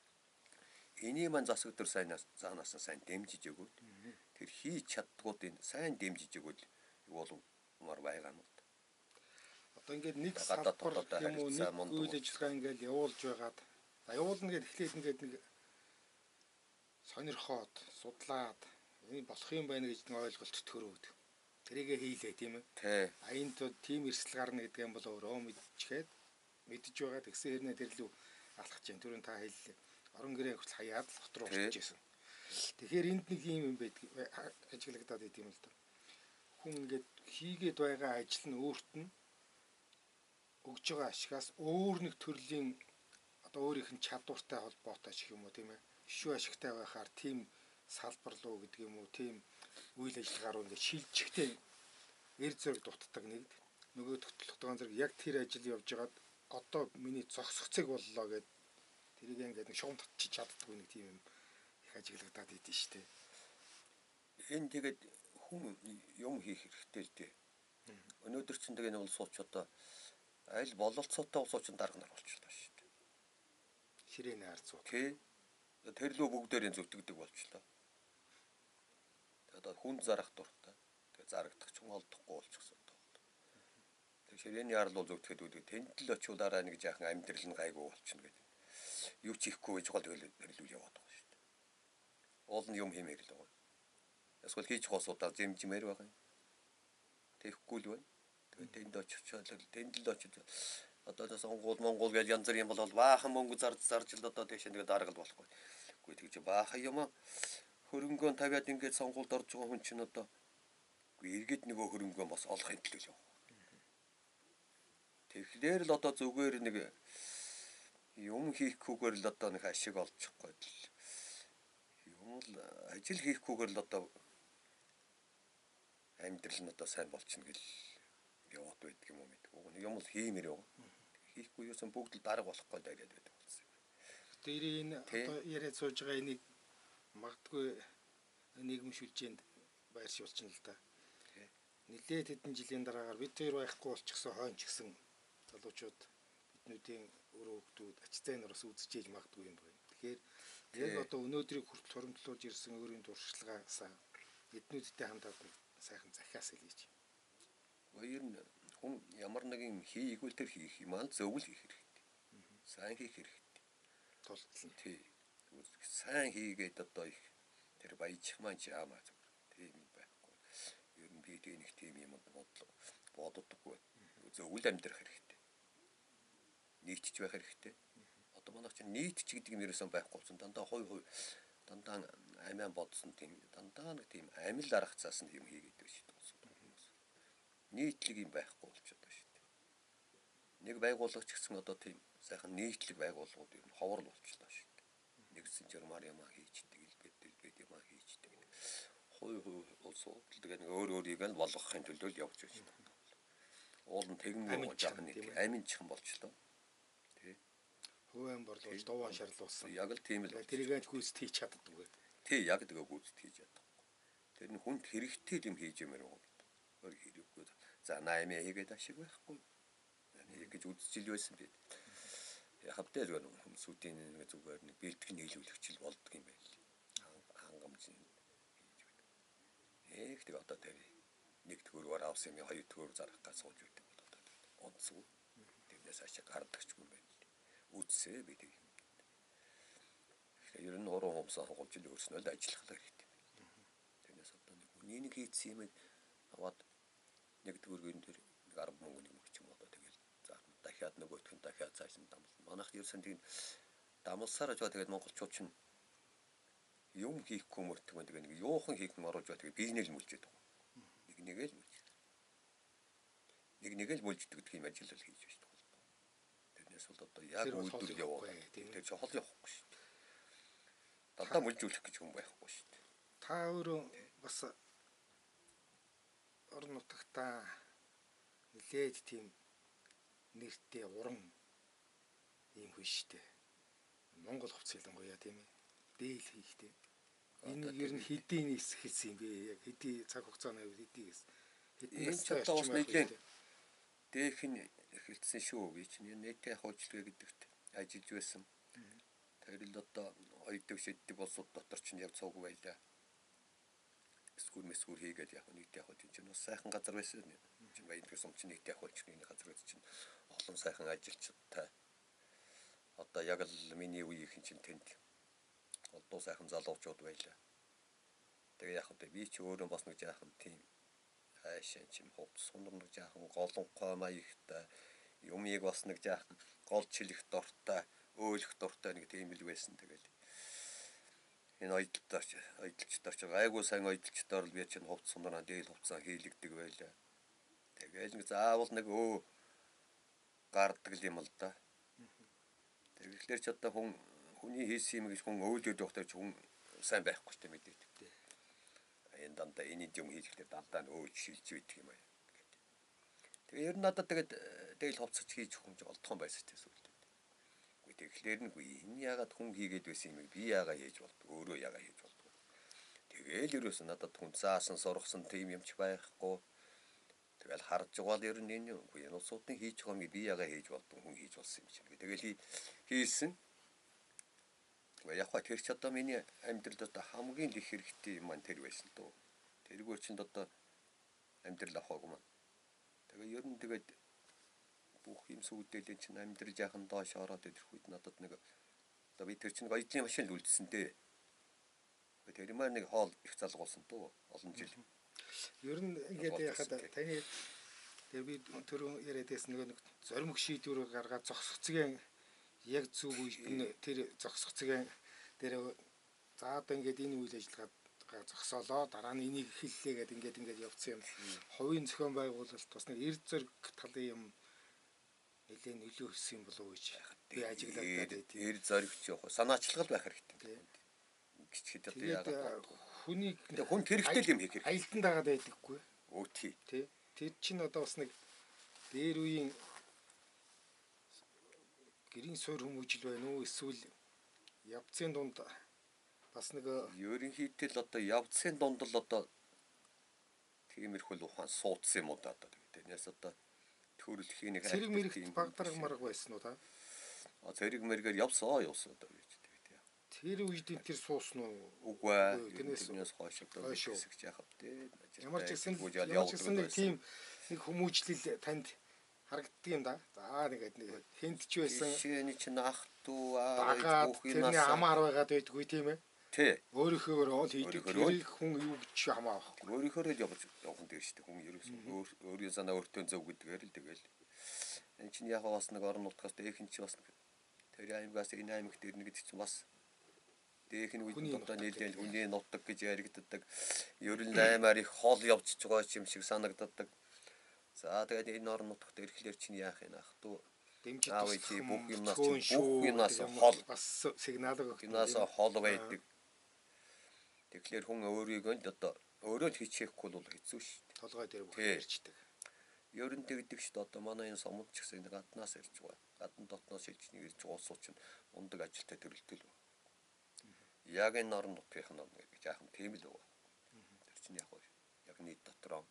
Энийг маань засаг төр цаанаас сайн дэмжиж өгөөд тэр хийж чаддгуудыг сайн дэмжиж өгөөд юу болмаар байгаа юм уу? Одоо ингээд нэг салбар юм уу нэг үйл ажиллагаа ингээд явуулж байгаад явуулна гэхэд эхлээд ингээд нэг сонирхоод судлаад энэ болох юм байна гэж нэг ойлголт төрөөд тэрийгэ хийлээ тийм ээ. Аянд тийм эрсдэл гарна гэдэг юм бол өөрөө мэдж байгаа тэгсэн хэрнээ тэр лүү алхаж जैन түрүүн та хэллээ. Орон гэрээ хүртэл хаяад л хот руу орж ирсэн. Тэгэхээр энд нэг юм байдаг ажиглагдаад байт юм л да. Хүн ингээд хийгээд байгаа ажил нь өөрт нь өгж байгаа ашигаас өөр нэг төрлийн одоо өөрийнх нь чадвартай холбоотой ч юм уу тийм ээ. Шүү ашигтай байхаар тийм салбар руу гэдэг юм уу тийм үйл ажиллагаа руу ингээд шилжихтэй эр зэрэг дутдаг нэг нөгөө тогтолцоогоо зэрэг яг тэр ажил явж байгаад одоо миний зогсох цэг боллоо гэд тэрийг ингээд нэг шугам татчих чаддгүй нэг тийм их ажиглагдаад идэв штэ. Энэ тэгээд хүн юм хийх хэрэгтэй л дээ. Өнөөдөр чинь тэгээ нэг сууч одоо аль бололцоотой суучин дарга нар болчихлоо шүү дээ. Ширээний ард сууч. Тэр лөө бүгдээрээ зүтгэдэг болчихлоо. Одоо хүн зарах дуртай. Тэгээ зарагдах ч олдохгүй болчихсон одоо. Тэгээ ширээний ард бол зүтгэхэд үүдээ тэнд л очиулаараа нэг жаахан амьдрал нь гайгүй болчихно гэдэг. Юу ч хийхгүй гэж гол хэлүүл яваад байгаа шүү дээ. Уул нь юм хиймээр л байгаа. Эсвэл хийж хоосуудаа зэмжмээр байгаа юм. Тэхгүй л байна. Тэнд очичоод тэнд л очиж одоо сонгуул Монгол гэж янз бүрийн бол баахан мөнгө зарж л одоо тийш нэг дарга болохгүй. Үгүй тэгж баахан юм хөрөнгөөн тавиад ингээд сонгуульд орж байгаа хүн чинь одоо эргээд нөгөө хөрөнгөө бас олохын төлөө явах. Тэгэхээр л одоо зүгээр нэг юм хийхгүйгээр л одоо нэг ашиг олчихгүй л юм л ажил хийхгүйгээр л одоо амьдрал нь одоо сайн болчихно гэл яваад байдаг юм уу мэдгүй. Юм л хиймээр яваа. Хийхгүй юусан бүгд л дарга болохгүй дайраад байдаг болсон. Тэр энэ одоо яриад сууж байгаа энийг магадгүй нийгэм шүлжээнд байршуулчихна л да. Нилээд хэдэн жилийн дараагаар бид хоёр байхгүй болчихсон хойно ч гэсэн залуучууд биднүүдийн өрөө хөвгүүд ач зайнаас үзчихэж магадгүй юм байна. Тэгэхээр яг одоо өнөөдрийг хүртэл хуримтлуулж ирсэн өөрийн туршлагаасаа эднүүдтэй хамтаад сайхан захиас хэлье. Хоёр нь хүн ямар нэг юм хийгүүл тэр хийх юм аа зөвл хийх хэрэгтэй. Сайн хийх хэрэгтэй. Тултал. Тий. Сайн хийгээд одоо их тэр баяжих маань яамаа тийм байхгүй. Ер нь би нэг тийм юм боддоггүй. Зөвл амьдрах хэрэгтэй. Нийтж байх хэрэгтэй. Одоо манайх чинь нийтч гэдэг юм ерөөсөн байхгүй болсон. Дандаа хой дандаа амиан бодсон тийм дандаа нэг тийм амил арга цаасан юм хийгээд байна шүү дээ. Нийтлэг юм байхгүй болчиход байна шүү дээ. Нэг байгуулагч гэсэн одоо тийм сайхан нийтлэг байгууллагууд ер нь ховор болчихлоо шүү дээ. Нэгсэн журмаар юм хийждэг, илбэд юм хийждэг. Хой улсууд тэгээд өөрийг нь болгохын төлөө л явж байна шүү дээ. Уул нь тэгнэ жаахан нэг аминчхан болчихлоо. Хөвөн борлуулж дуван шарлуулсан. Яг л тийм л. Тэрийг гүйцэд хийж чаддаггүй. Тий, яг тэгээ гүйцэд хийж чадахгүй. Тэр нь хүнд хэрэгтэй юм хийж юмэр байгаа гэдэг. Өөр хэрэггүй. За 8 хийгээд ашиг байхгүй. Яг гэж үзчихэл байсан би. Хавтай л гэнэ хүмүүсүүдийн нэг зүгээр нэг бэлтгэн нийлүүлэгчл болдго юм байл. Хангамж хийж байдаг. Тэг одоо тэр нэг төгрөгөөр авсан юм 2 төгрөг зарах гэж сууж байдаг бол одоо онцгүй. Тэрнээс ашиг гардагчгүй юм байна. Үтсээ бид юм. Ер нь уран хумсаа хогж л өөрснөө л ажиллахлаа хэрэгтэй. Тэрнээс одоо нэг хүнийг хийцсэн юм аваад нэг төгрөгийн дээр 10 мөнгө нэг ч юм одоо тэгэл заахна. Дахиад нөгөөх нь дахиад цаасан дамл. Манайх ерөөсөн тийм дамлсаар ажгаа тэгээд монголчууд чинь юм хийхгүй мөртөг байна. Тэгээ нэг юухан хийх нь оруулж байгаа тэгээ бизнес мүлжээд байгаа. Нэгээл мүлж. Нэгээл мүлждэг гэх юм ажил л хийж байна шүү дээ. Тэрнээс бол одоо яг үйлдвэр яваа. Тэр чинь хол явахгүй шүү дээ. Дандаа мүлжүүлэх гэж хүн байхгүй шүү дээ. Та өөрөө бас орон нутагтаа нилээд тийм нэртэй уран юм хүн шүү дээ. Монгол хувцс ялангуяа тийм ээ. Дээл хийхтэй. Энэ ер нь хэдийн хэсэгсэн юм бэ? Яг хэдий цаг хугацааны үед хэдийгээс энэ ч одоо бас нэгэн дээх нь эхэлсэн шүү. Би чинь нийтийн хуучлага гэдэгт ажиллаж байсан. Тэр л одоо ойдог шиддэг болсууд дотор чинь яг цуг байлаа. Скүр хийгээд яг нийтийн хууч чинь бас сайхан газар байсан. Чинь баян сум чинь нийтийн хуучлын газар гэж чинь олон сайхан ажилчтай. Одоо яг л миний үеийнхэн чинь тэнд одоо сайхан залуучууд байлаа. Тэгээ яг одоо би ч өөрөө бас нэг жаахан тийм хайшин чим хувцс сунар нэг жаахан голонхой маягтай юмыг бас нэг жаахан гол чилэх дуртай, өөлөх дуртай нэг тийм л байсан. Тэгэл энэ ойдолчдоор ч айгуу сайн ойдолчдоор л би чинь хувцс сунараа дээл хувцаа хийлэгдэг байлаа. Тэгэл нэг заавал нэг гардаг юм л да. Тэгэхээр ч одоо хүний хийсэн юм гэж хүн өөлөд явахтай ч хүн сайн байхгүй ч тийм мэдээд. Энэ дандаа энэ юм хийхдээ дандаа өөж шилж байдаг юм аа. Тэгээ ер нь надад тэгэл хувцас хийж хүн ч олдхон байсан ч гэсэн. Үгүй тэгэхээр нүгүй энэ яагаад хүн хийгээд байсан юм би яагаад хийж болдог өөрөө яагаад хийж болдог. Тэгээл ерөөс надад хүн заасан сургасан тийм юм ч байхгүй. Тэгэл харж байгаа л ер нь энэ үгүй энэ улсуудын хийж байгаа юм би яагаад хийж болдог хүн хийж болсон юм чинь. Тэгэл хийсэн. Яг хаа тэр ч одоо миний амьдралд одоо хамгийн их хэрэгтэй юм маань тэр байсан дөө. Тэргээр чинь одоо амьдрал авахаагүй маань. Тэгээ ер нь тэгээд бүх юм сүудэлэн чинь амьдрал жаахан доош ороод идэх үед надад нэг одоо би тэр чинь ойдлын машин л үлдсэн дээ. Тэр маань нэг хоол их залгуулсан дөө олон жил. Ер нь ингээд яхад таны Тэгээ би түрүүн яриад байсан нэг зоримог шийдвэр гаргаад зогсгоцгийн яг зөв үед нь тэр зогсгоцгийн дээр за одоо ингээд энэ үйл ажиллагаа зогсоолоо дараа нь энийг эхэллээ гэдэг ингээд явцсан юм. Хувийн зохион байгуулалт бас нэг эрд зэрэг талын юм нэлээд нөлөө өссөн юм болов уу гэж би ажиглаад байдаг. Эрд зоригч явах санаачлагал байх хэрэгтэй. Гिचхэд одоо яагаад хүнийг хүн хэрэгтэй юм хийх хэрэгтэй. Аялдан дагаад байдаггүй. Өөтгий. Тэ. Тэр чинь одоо бас нэг дээр үеийн гэрийн суур хүмүүжил байна уу эсвэл явцын дунд бас нэг ерөнхийдөө л одоо явцын дунд л одоо тиймэрхүү л ухаан суудсан юм уу да одоо тэрнээс одоо төрөлхийн нэг зэрэг мэрэгт багдарга марга байсан уу та? Зэрэг мэргээр явсан одоо гэж тийм. Тэр үед энэ тэр суусан уу? Үгүй ээ. Тэрнээс хойш одоо хэсэгч яхав тий. Ямар ч гэсэн нэг тийм нэг хүмүүжлэл танд харагддаг юм да. За нэг хинт ч байсан. Шинэ чинь ах トゥ аа бүх юмнаас хамаар байгаад байдгүй тийм ээ. Тий. Өөрийнхөө ол хийдэг хүн юу гэж хамаа авахгүй. Өөрийнхөө л явах дээр шүү дээ. Хүн ерөөсөн өөрийн санаа өөртөө зөв гэдгээр л тэгэл. Энэ чинь яг бас нэг орон нутгаас дээхэн чи бас тэр аймагаас энэ аймаг дээр нэг гэдэг чинь бас дээхэн үед одоо нийлээл хүний нутаг гэж яригддаг. Ерөн аймаар их хол явж байгаа юм шиг санагддаг. За тэгээд энэ орон нутагт ирэхлээр чинь яах юм ах トゥ дэмжиж бүх юмнаас хол бас сигнал өгөх. Юмнаас хол байдаг. Тэгэхээр хүн өөрийгөө л одоо өөрөө л хичээхгүй бол хэцүү шүү дээ. Толгой дээр бүх ярьчдаг. Ерөн тэгдэг шүү дээ. Одоо манай энэ сомд ч гэсэн гаднаас ирж байгаа. Гадна дотноос ирж нэг ирж уусуу чинь ундаг ажилтай төрөлтөл байна. Яг энэ орон нутгийнх нь гэж яах юм тийм л байна. Тэр чинь яг яг нийт дотроо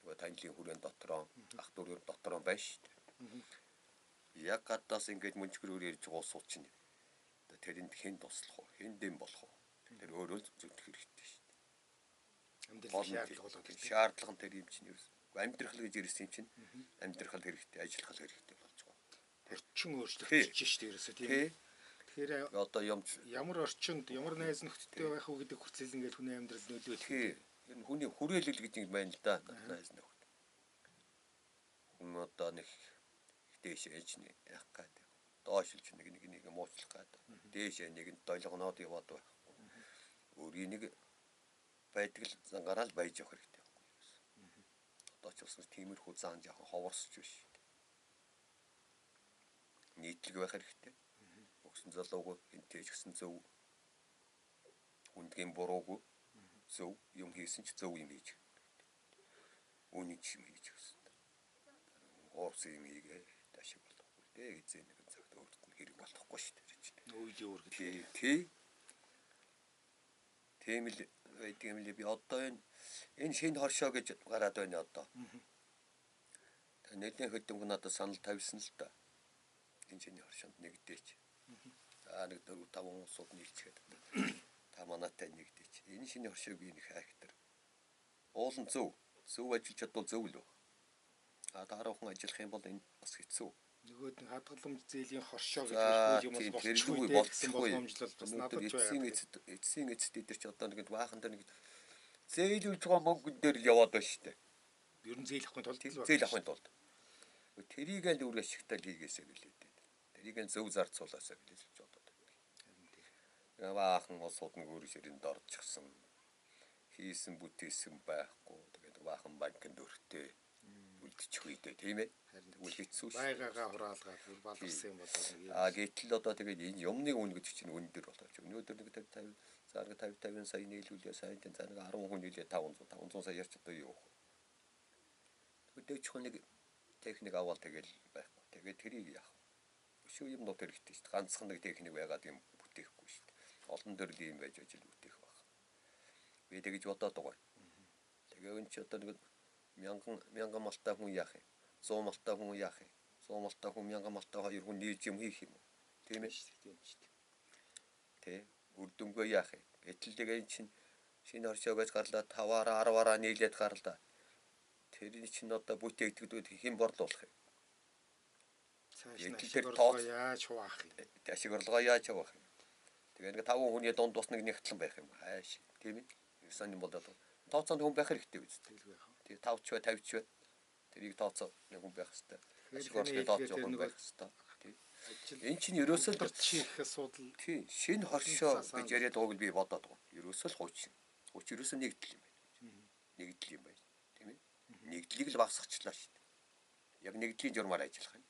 нөгөө танилын хүрээнд дотроо ах トゥ руу дотроо байна шүү дээ. Яг гадаас ингэж мөнчгөрөөр ирж байгаа уусуу чинь тэрэнд хэн туслах вэ? Хэн дэм болох вэ? Тэр өөрөө зөвлөх хэрэгтэй шүү дээ. Амьдрал шаардлага нь тэр юм чинь юу? Амьдрал гэж ирсэн юм чинь амьдрал хэрэгтэй, ажиллах хэрэгтэй болж байгаа. Орчин өөрчлөгдөж шүү дээ ерөөсөө тийм. Тэгэхээр одоо ямар орчинд ямар найз нөхдөдтэй байх уу гэдэг хүртэл ингээд хүний амьдрал нөлөөлөх. Энэ хүний хүрээлэл гэж юм байна л да. Найз нөхд. Хүн одоо нэг дээш ээж яах гээд доошлж нэг муучлах гээд дээш нэгэнд долгоноод яваад байх. Өөрийн нэг байдаг л зангараа л байж явах хэрэгтэй байхгүй юу? Одоо ч бас тиймэрхүү зан жоохон ховорсч биш. Нийтлэг байх хэрэгтэй. Өгсөн залууг энтэй ч гэсэн зөв хүндгийн буруугүй зөв юм хийсэн ч зөв юм хийж. Үнийг юм хийж өгсөн. Уурс юм хийгээ ташиг болохгүй. Дээ эзэн нэг цагт өөрт нь хэрэг болохгүй шүү дээ. Үеийн үргэлж. Тийм л байдаг юм ли би одоо энэ шинэ хоршоо гэж гараад байна одоо. Та нэлээд хөдөлгөөн надад санал тавьсан л та. Энэ шинэ хоршоонд нэгдээч. За нэг 4-5 уусууд нийлчихэд та манайтай нэгдээч. Энэ шинэ хоршоог би нэг хайхтар. Уулын зөв ажиллаж чадвал зөв л. Дараахан ажиллах юм бол энэ бас хэцүү. Нөгөөд нь хадгаламж зээлийн хоршоо гэж юм болчихгүй боломжлол бас надад ч байна. Эцсийн эцэд дээр ч одоо нэг баахан дээр нэг зээлүүлж байгаа мөнгөн дээр л яваад байна шүү дээ. Ер нь зээл авахын тулд зээл авахын тулд. Тэрийг л үр ашигтай хийгээсэй гэлээ. Тэрийг л зөв зарцуулаасаа гэлээ гэж бодоод байна. Баахан улсууд нэг өөр ширэнд орчихсон. Хийсэн бүтээсэн байхгүй. Тэгээд баахан банкнд өртөө үлдчих үедээ тийм ээ. Тэгвэл хэцүү шүү. Байгаагаа хураалгаад баларсан юм болоо. Гэтэл одоо тэгээд энэ юмны үн гэдэг чинь үн дээр болоо. Өнөөдөр нэг 50 сая нийлүүлээ сайн тийм за нэг 10 хүн нийлээ 500 сая ярьж одоо юу вэ? Өдөөч хүн нэг техник аваад тэгэл байхгүй. Тэгээд тэрийг яах вэ? Өшөө юм нот хэрэгтэй шүү дээ. Ганцхан нэг техник байгаад юм бүтээхгүй шүү дээ. Олон төрлийн юм байж ажил бүтээх байх. Би тэгэж бодоод байгаа. Тэгээ өн чи одоо нэг мянган малтай хүн яах юм? 100 малтай хүн яах юм? 100 малтай хүн мянган малтай 2 хүн нийлж юм хийх юм уу? Тийм ээ шүү дээ. Тэ үр дүнгээ яах юм? Гэтэл тэгээ чинь шинэ хоршоогоос гарлаа 5-аараа 10-аараа нийлээд гарлаа. Тэрний чинь одоо бүтээгдэхүүнүүд хэн борлуулах юм? Ашиг яаж хуваах юм? Ашиг орлогоо яаж хуваах юм? Тэгээ нэг 5 хүний дунд бас нэг нэгтлэн байх юм. Хааш тийм ээ. Ирсэн юм болоод тооцоонд хүн байх хэрэгтэй биз дээ. Тэгээ 5 ч бай 50 ч бай. Тэрийг тооцоо нэг хүн байх хэрэгтэй. Тэгэхээр Ашиг орлогын тооцоо хүн байх хэрэгтэй. Тийм. Энэ чинь ерөөсөө л чих асуудал тийм шинэ хоршоо гэж яриад байгааг би бодоод байгаа. Ерөөсөө л хуучин. Хууч ерөөсөө нэгдэл юм байна. Нэгдэл юм байна. Тийм ээ. Нэгдлийг л багсгачлаа шүү дээ. Яг нэгдлийн журмаар ажиллах юм.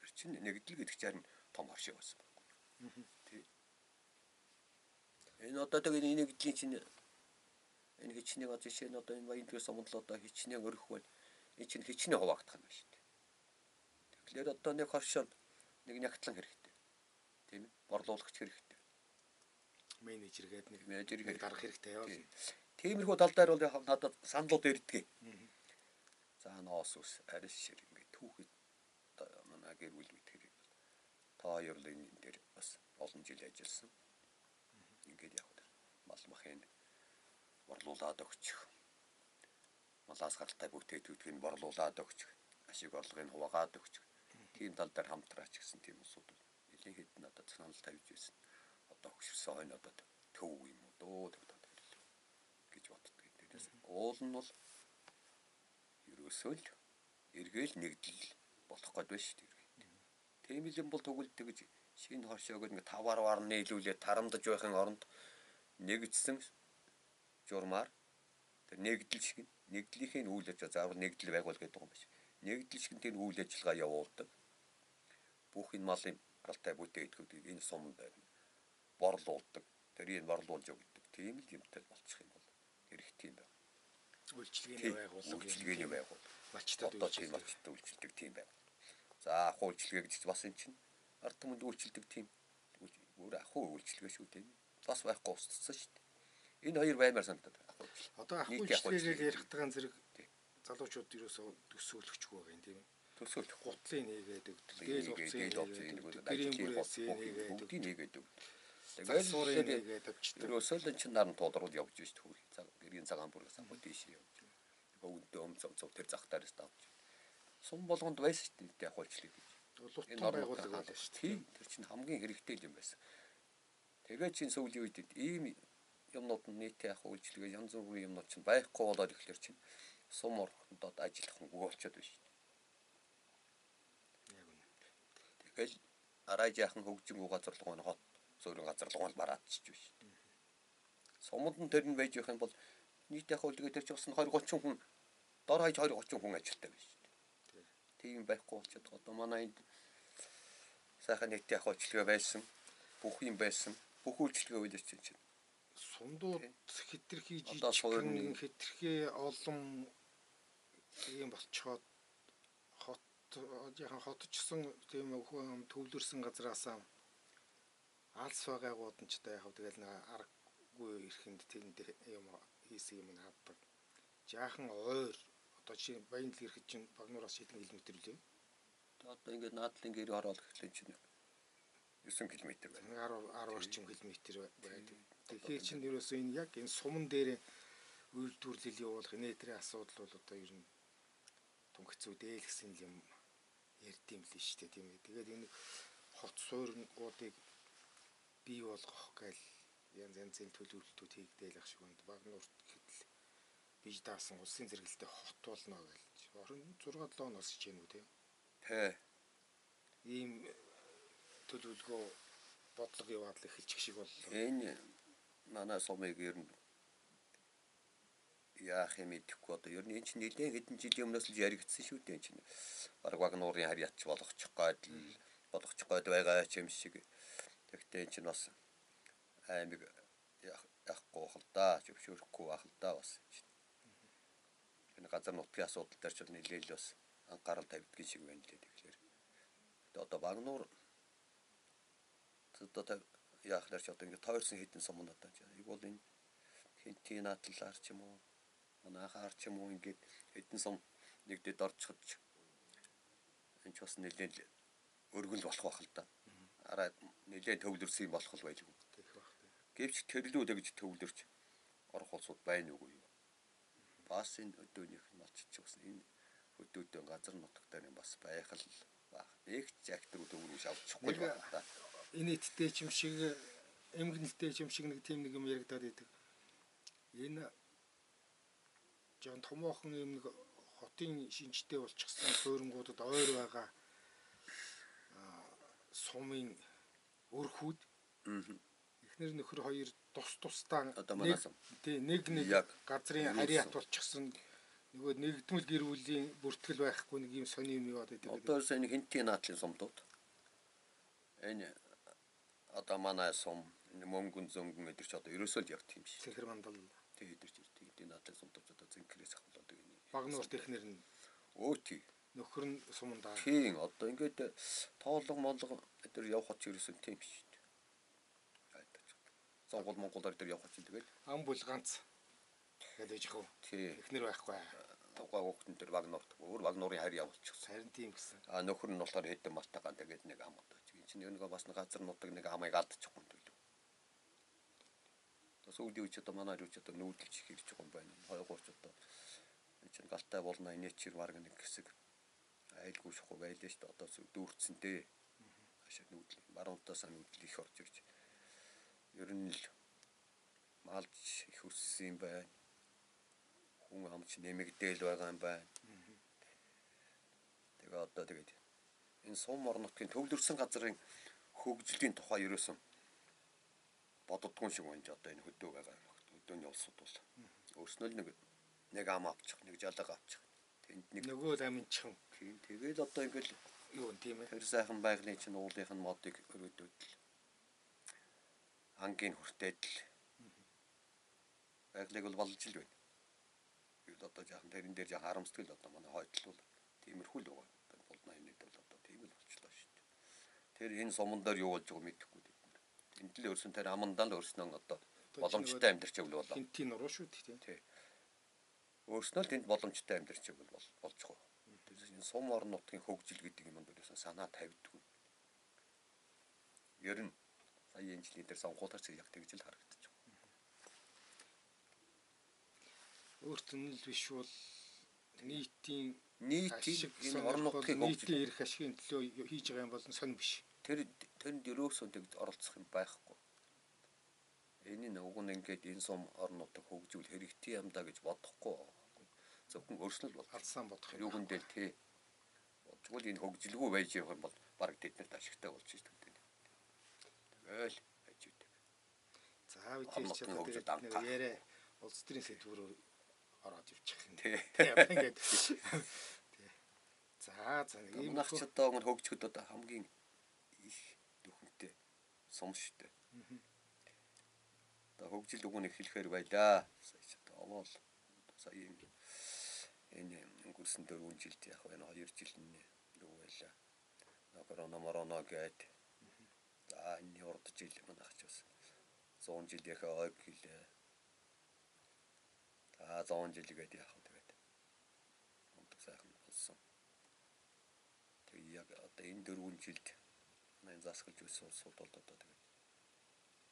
Тэр чинь нэгдэл гэдэг чинь том хоршоо байсан байна. Тийм. Энэ одоо тэгээд нэгдлийн чинь энэ хичнээн жишээ нь одоо энэ баян төрөөс өмнө одоо хичнээн өрөх бол энэ чинь хичнээн хуваагдах юм байна шүү дээ. Тэгэхээр одоо нэг хоршоо нэг нягтлан хэрэгтэй. Тийм ээ. Борлуулагч хэрэгтэй. Менежер гэдэг нэг менежер гарах хэрэгтэй яваа. Тиймэрхүү тал дээр бол надад саналууд ирдэг. За ноос ус арис шир ингээд түүхэд манай гэр бүл мэдхэрэг. Та хоёр л энэ дээр бас олон жил ажилласан. Ингээд яваад мал махын борлуулаад өгчих. Малаас гаралтай бүтээгдэхүүнийг борлуулаад өгчих. Ашиг орлогыг хуваагаад өгчих. Тийм тал дээр хамтраач гэсэн тийм усуд нэлийн хэд надад санал тавьж байсан. Одоо хөшөрсөн хойно одоо төв юм уу дөө гэж боддог. Тэрээс уул нь бол ерөөсөө л эргээл нэгдэл болох гээд байна шүү дээ. Тийм юм бол тэгвэл тэгж шинэ хоршоог нэг таваар нийлүүлээд тарамдаж байхын оронд нэгдсэн журмаар тэр нэгдэл шиг нэгдлийнхээ үйл ажиллагаа заавал нэгдэл байгуул гэдэг юм байна. Нэгдэл шиг тэр үйл ажиллагаа явуулдаг. Бүх энэ малын гаралтай бүтээгдэхүүнийг энэ суманд борлуулдаг. Тэрийг борлуулж өгдөг. Тийм л юмтай болчих юм бол хэрэгтэй юм байна. Үйлчлэгээний байгууллага. Үйлчлэгээний байгууллага. Малчтад тийм малчтад үйлчлдэг тийм байна. За ах үйлчлэгээ гэж бас энэ чинь ард түмэнд үйлчлдэг тийм өөр ах үйлчлэгээ шүү дээ. Бас байхгүй устцсан шүү дээ. Энэ хоёр баймаар санагдаад байна. Одоо ах үйлчлэгийг ярихтагаан зэрэг залуучууд ерөөсөө төсөөлөгчгүй байгаа юм тийм ээ. Төсөөлөх гутлын нээгээд өгдөг. Дээл уцын бүгдийг нээгээд өгдөг. Тэгээд ерөөсөө л чинь наран тулрууд явж шүү дээ. За гэрийн цагаан бүрээс авах тийш явж. Өвдөө өмцөв тэр зах дээрээс давж. Сум болгонд байсан шүү дээ ах үйлчлэг гэж. Энэ байгууллага байна шүү дээ. Тэр чинь хамгийн хэрэгтэй юм байсан. Тэгээд чинь сүүлийн үед ийм юмнууд нийтээ ах үйлчлэгээ янз бүрийн юмнууд чинь байхгүй болоод ирэхлээр чинь сум орхондод ажиллах хүн болчиход байна шүү дээ. Тэгэл арай жаахан хөгжингүү газарлогоо хот суурин газарлогоо бараадчих шүү дээ. Сумд нь тэр нь байж явах юм бол нийт ах үйлчлэгээ тэр чинь 20 30 хүн дор хаяж 20 30 хүн ажилттай байна шүү дээ. Тийм байхгүй болчиход одоо манай энд сайхан нийт ах үйлчлэгээ байсан. Бүх юм байсан. Бүх үйлчлэгээ үйлч чинь сундууд хитрхий жижигхэн хитрхээ олон юм болцоход хот яхан хотчсон тийм өхөн төвлөрсөн газараасаа алс байгаагууд нь ч одоо яг тэгэл нэг аргагүй ирэхэнд тэнд юм хийсэн юм хаадаг. Жаахан ойр одоо чи баян л ирэхэд чинь Багнуураас хэдэн километр лээ. Одоо ингээд наадлын гэр ороод гэхлээр чинь 9 км байна. 10 орчим километр байдаг. Тэгэхээр чинь ерөөсөө энэ яг энэ суман дээр үйлдвэрлэл явуулах нээтрийн асуудал бол одоо ер нь түнхцүү дээл гэсэн юм ярьд юм л шүү дээ тийм ээ. Тэгээд энэ хот суурнуудыг бий болгох гээл янзын төлөвлөлтүүд хийгдээл ах шиг байна. Багнуурт гэтэл биж даасан улсын зэрэгэлдээ хот болно гэж. Орон 6-7 оноос хичээнэ үү тийм. Ийм төлөвлөгөө бодлого яваад л эхэлчих шиг боллоо. Энэ манай сумыг ер нь яах юм идэхгүй одоо ер нь энэ чинь нэлээд хэдэн жилийн өмнөөс л яригдсан шүү дээ энэ чинь. Бараг Багнуурын харьяач болгочих гээд байгаа юм шиг. Тэгтээ энэ чинь бас аймаг яахгүй хэл да, зөвшөөрөхгүй байх л да бас. Энэ газар нутгийн асуудал дээр ч нэлээд л бас анхаарал тавьдгийн шиг байна лээ тэгэхээр. Одоо Багнуур одоо яахлаар ч одоо ингэ тойрсон хэдэн сум надад яг бол энэ хинтийн надлаар ч юм уу манайхаар ч юм уу ингээд хэдэн сум нэгдэд орчиход энэ ч бас нэлээд өргөл болох байх л да. Араа нэлээд төвлөрсөн юм болох л байлгүй. Гэвч төрлөө тэгж төвлөрч орох улсууд байна уугүй юу. Бас энэ өдөөнийх нь болчих гэсэн энэ өдөөдөө газар нутаг дээр бас байх л баг. Нэг ч акторууд өөрөөс авчихгүй байна да. Энэ иттэй юм шиг эмгэнэлтэй юм шиг нэг тийм нэг юм яригадаад идэг. Энэ жоон томоохон юм нэг хотын шинжтэй болчихсон суурингуудад ойр байгаа сумын өрхүүд эхнэр нөхөр хоёр тусдаа нэг газрын харьяат болчихсон нөгөө нэгдмэл гэр бүлийн бүртгэл байхгүй нэг юм сони юм яваад байдаг. Одоо энэ хинтийн наадлын сумдууд энэ одоо манай сум энэ мөнгөн зөнгөн өдөрч одоо ерөөсөө л явт юм шиг. Цэнхэр мандал. Тэг өдөрч хинтийн наадлын сумдууд одоо цэнхрээс ахуулаад байна. Багнуурт эхнэр нь тий. Нөхөр нь сумдаа. Тийм одоо ингээд тоолго молго өдөр явах ч ерөөсөө тийм шүү дээ. Сонгол Монголоор дээр явах чинь тэгэл ам бол ганц гэдэг яах вэ? Тий. Эхнэр байхгүй. Тугаа хүүхдэн дээр Багнуурт өөр Багнуурын харь явуулчихсан. Харин тийм гэсэн. Нөхөр нь болохоор хэдэн мартагаа тэгээд нэг ам одоо чинь нөгөө бас нэг газар нутаг нэг амыг алдчихгүй юм дөө. Тэс үүдий үуч одоо манай үуч одоо нүүдэлж хэрж байгаа юм байна. 2-3 одоо энэ чинь галтай болно энэ чир баг нэг хэсэг айлгүй шахгүй байлаа шүү дээ. Одоо дүүрцэнтэй. Хашаа нүүдэл баруунтаасаа нүүдэл их орж ирж. Ер нь л малж их өссөн юм байна. Хүн амч нэмэгдээл байгаа юм байна. Тэгээ одоо тэгээд энэ сум орон нутгийн төвлөрсөн газрын хөгжлийн тухай ерөөсөн боддгоо шиг байна. Одоо энэ хөдөө байгаа хөдөөний улсууд бол өөрснөө л нэг ам авчих, нэг жалга авчих. Тэнд нэг нөгөө аминчхан. Тэгээд одоо ингээл юу тийм ээ. Тэр сайхан байгалийн чинь уулынх нь модыг өрөөдөд л ангийн хүртээд л байгалыг бол болж л байна. Тэгэл одоо жаахан тэрэн дээр жаахан харамсдаг л одоо манай хойдл бол тиймэрхүү л байгаа. Болно энэ бол одоо тийм л болчихлоо шүү дээ. Тэр энэ сумандаар юу болж байгааг мэдэхгүй дээ. Энд л өөрсөн тэр амандаа л өөрснөө одоо боломжтой амьдарч явал болоо. Хинтийн нуруу шүү дээ. Тий. Өөрснөө л тэнд боломжтой амьдарч явал болж байгаа. Энэ сум орон нутгийн хөгжил гэдэг юм бол санаа тавьдгүй. Ер нь сая энэ жилийн дээр сонгуулиар зэрэг яг тэгж л харагдаж байна. Өөрт нь л биш бол нийтийн энэ орон нутгийн нийтийн эрх ашигын төлөө хийж байгаа юм бол сонь биш. Тэнд ерөөсөө тэгж оролцох юм байхгүй. Энэ уг нь ингээд энэ сум орон нутаг хөгжүүл хэрэгтэй юм да гэж бодохгүй. Зөвхөн өөрснөл бол алсан бодох юм. Юу хүндээ тий. Бодвол энэ хөгжилгүй байж явах юм бол баг тэднэрт ашигтай болж шүү дээ. Тэгэл байж үүдэг. За үгүй ч нэг яриа улс төрийн сэдвүүрөөр ороод явчих юм. Тий. Ингээд. За ийм нах ч одоо хөгжөхөд одоо хамгийн их дөхөнтэй сум шүү дээ. Одоо хөгжил үгнийг хэлэхээр байлаа. Овоол сая юм энэ өнгөрсөн 4 жилд яг байна 2 жил юу байлаа. Корона гээд за энэ урд жил манайх ч бас 100 жил яхаа ойг хэлээ. За 100 жил гээд яах вэ тэгээд. Онтой сайхан болсон. Тэг яг одоо энэ 4 жилд манай засгалж байсан улсууд бол одоо тэгээд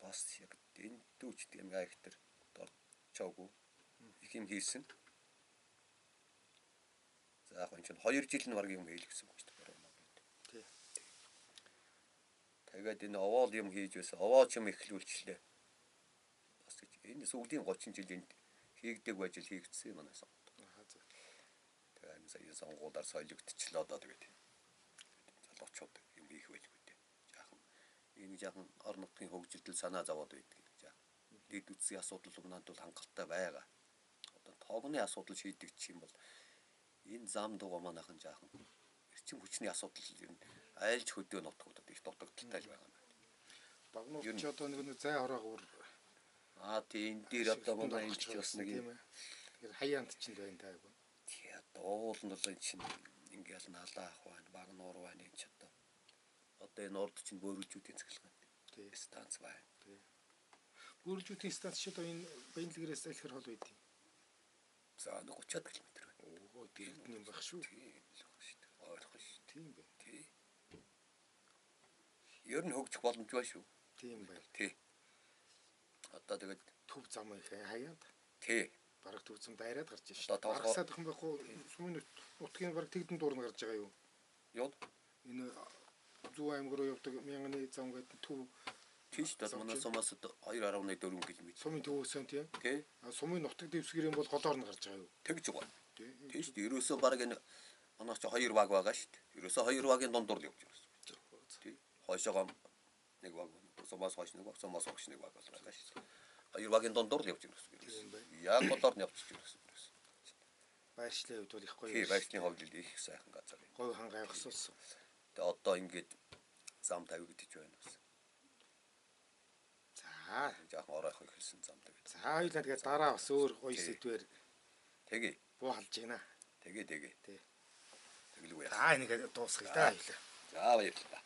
бас яг энэ дүүч тийм гайхтар дорчоогүй их юм хийсэн. За яг энэ чинь 2 жил нь баг юм хийл гэсэн үг шүү дээ. Тий. Тэгээд энэ овоол юм хийж байсан. Овооч юм эхлүүлчлээ. Бас энэ сүүлийн 30 жилийн хийгдэг байж л хийгдсэн юм аа. Тэгээд энэ сая сонгуулиар солигдчихлоо доо тэгээд. Залуучууд юм хийх байлгүй дээ. Жаахан орон нутгийн хөгжилдөл санаа зовоод байдаг. Дэд үтсийн асуудал өмнөд бол хангалттай байгаа. Одоо тоогны асуудал шийдэг чинь бол энэ зам дугаа манайхан жаахан эрчим хүчний асуудал ер нь айлч хөдөө нутгуудад их дутагдaltaй л байгаа юм байна. Багнуур ч одоо нэг зай хорооgur тийм дээр одоо манай энэ ч бас нэг юм. Тэгэхээр хаяанд ч юм байна таагүй. Тий одоо уул нь бол энэ чинь ингээл налаа ах байна, Багнуур байна энэ ч одоо энэ урд чинь бөөрөлжүүдийн цэглэг. Тий станц байна. Тий. Бөөрөлжүүдийн станц ч одоо энэ Баянлагээрээс алхэр хол байд юм. За 30 км байна. Оо дэрд юм байх шүү. Ойлгох шүү. Тийм бай. Тий. Ер нь хөгжих боломжгүй шүү. Тийм бай. Тий. Одоо тэгээд төв зам их хаяад. Тий. Бараг төв зам дайраад гарч ийн шүү. Багсаад их юм байхгүй. Сумын нутгийн бараг тэгдэн дуурна гарч байгаа юу? Юу? Энэ зүү аймаг руу явдаг мянганы зам гэдэг төв Тийш дад манай сумаас 2.4 км. Сумын төвөөсөн тийм. Тий. Сумын нутаг дэвсгэр юм бол голоор нь гарч байгаа юу? Тэгж байгаа. Тийш ерөөсөө баг энэ манай ч 2 баг байгаа шүү дээ. Ерөөсөө 2 багийн дундуур л явж байгаа. Тий. Хойшоогоо нэг баг. Сумаас хойш нэг баг, сумаас хойш нэг баг байгаа шүү дээ. 2 багийн дундуур л явж байгаа. Яг голоор нь явчих ерөөсөө. Байршлын хувьд бол их гоё. Тий, байршлын хувьд л их сайхан газар юм. Говь хан гайхсуулсан. Тэгээ одоо ингээд зам тавигдчих байна бас. За, Жаахан оройх ихэлсэн зам тавигд. за хоёулаа тэгээ дараа бас өөр гоё сэдвээр Тэгээ. буу халж гинэ. Тэгээ. Тий. Тэглгүй яа. За энийг дуусгая да хоёулаа. За баярлалаа.